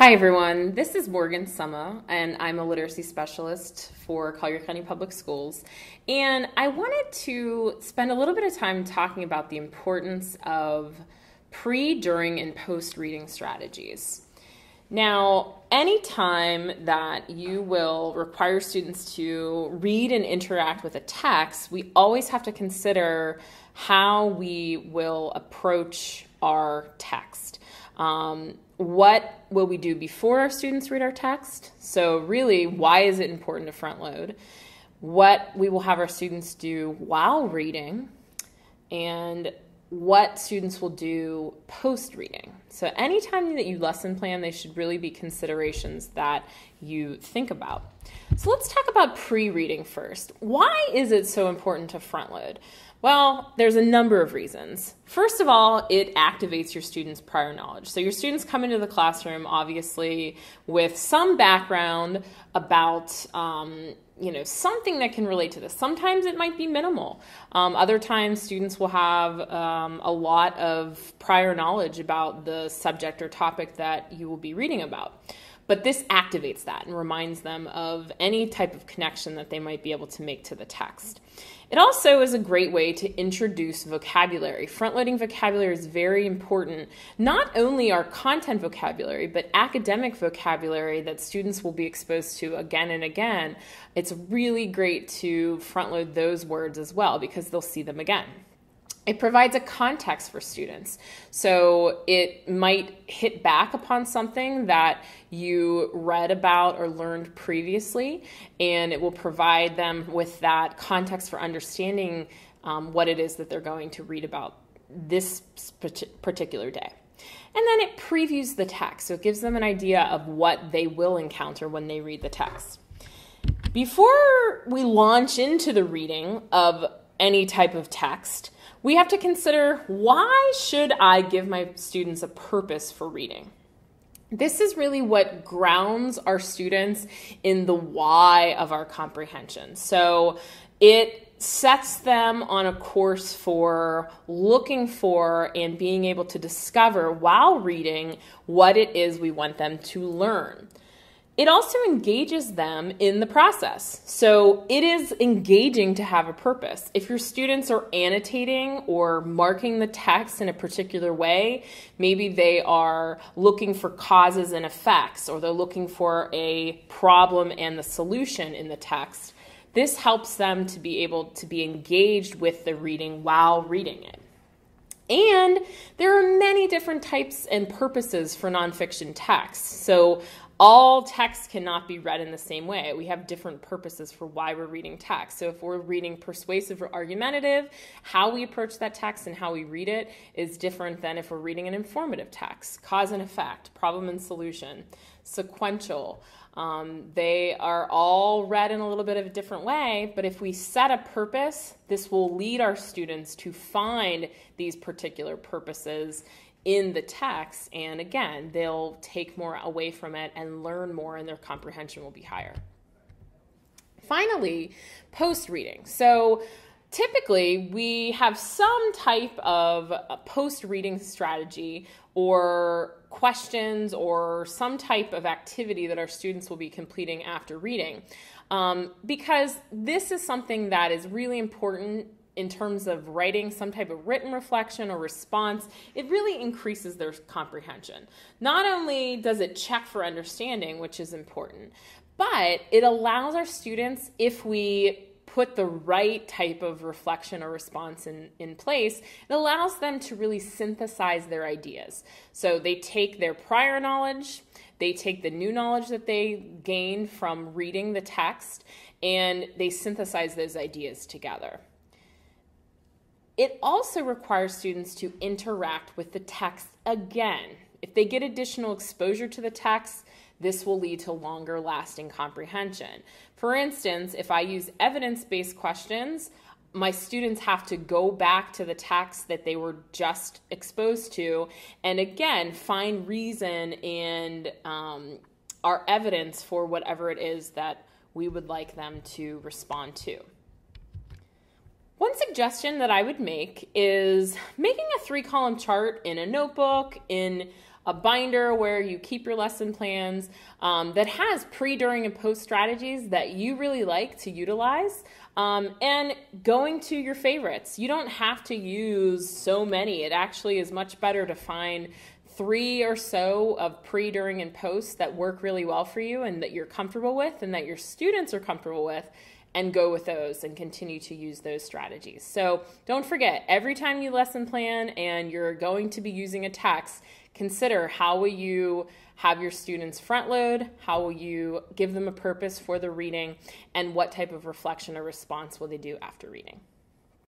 Hi everyone, this is Morgan Summa, and I'm a literacy specialist for Collier County Public Schools. And I wanted to spend a little bit of time talking about the importance of pre, during, and post-reading strategies. Now, anytime that you will require students to read and interact with a text, we always have to consider how we will approach our text. What will we do before our students read our text? So really, why is it important to front load? What we will have our students do while reading, and what students will do post-reading. So anytime that you lesson plan, they should really be considerations that you think about. So let's talk about pre-reading first. Why is it so important to front load? Well, there's a number of reasons. First of all, it activates your students' prior knowledge. So your students come into the classroom, obviously, with some background about something that can relate to this. Sometimes it might be minimal. Other times, students will have a lot of prior knowledge about the subject or topic that you will be reading about. But this activates that and reminds them of any type of connection that they might be able to make to the text. It also is a great way to introduce vocabulary. Front-loading vocabulary is very important. Not only our content vocabulary, but academic vocabulary that students will be exposed to again and again. It's really great to front-load those words as well because they'll see them again. It provides a context for students. So it might hit back upon something that you read about or learned previously, and it will provide them with that context for understanding what it is that they're going to read about this particular day. And then it previews the text, so it gives them an idea of what they will encounter when they read the text. Before we launch into the reading of any type of text, we have to consider, why should I give my students a purpose for reading? This is really what grounds our students in the why of our comprehension. So it sets them on a course for looking for and being able to discover while reading what it is we want them to learn. It also engages them in the process. So it is engaging to have a purpose. If your students are annotating or marking the text in a particular way, maybe they are looking for causes and effects, or they're looking for a problem and the solution in the text. This helps them to be able to be engaged with the reading while reading it. And there are many different types and purposes for nonfiction texts. So all text cannot be read in the same way. We have different purposes for why we're reading text. So if we're reading persuasive or argumentative, how we approach that text and how we read it is different than if we're reading an informative text. Cause and effect, problem and solution, sequential. They are all read in a little bit of a different way, but if we set a purpose, this will lead our students to find these particular purposes in the text, and again, they'll take more away from it and learn more, and their comprehension will be higher. Finally, post-reading. So typically, we have some type of post-reading strategy or questions or some type of activity that our students will be completing after reading, because this is something that is really important in terms of writing some type of written reflection or response. It really increases their comprehension. Not only does it check for understanding, which is important, but it allows our students, if we put the right type of reflection or response in place, it allows them to really synthesize their ideas. So they take their prior knowledge, they take the new knowledge that they gained from reading the text, and they synthesize those ideas together. It also requires students to interact with the text again. If they get additional exposure to the text, this will lead to longer lasting comprehension. For instance, if I use evidence-based questions, my students have to go back to the text that they were just exposed to and again find reason and our evidence for whatever it is that we would like them to respond to. One suggestion that I would make is making a 3-column chart in a notebook, in a binder where you keep your lesson plans that has pre, during, and post strategies that you really like to utilize. And going to your favorites. You don't have to use so many. It actually is much better to find 3 or so of pre, during, and post that work really well for you and that you're comfortable with and that your students are comfortable with, and go with those and continue to use those strategies. So don't forget, every time you lesson plan and you're going to be using a text, consider how will you have your students front load, how will you give them a purpose for the reading, and what type of reflection or response will they do after reading.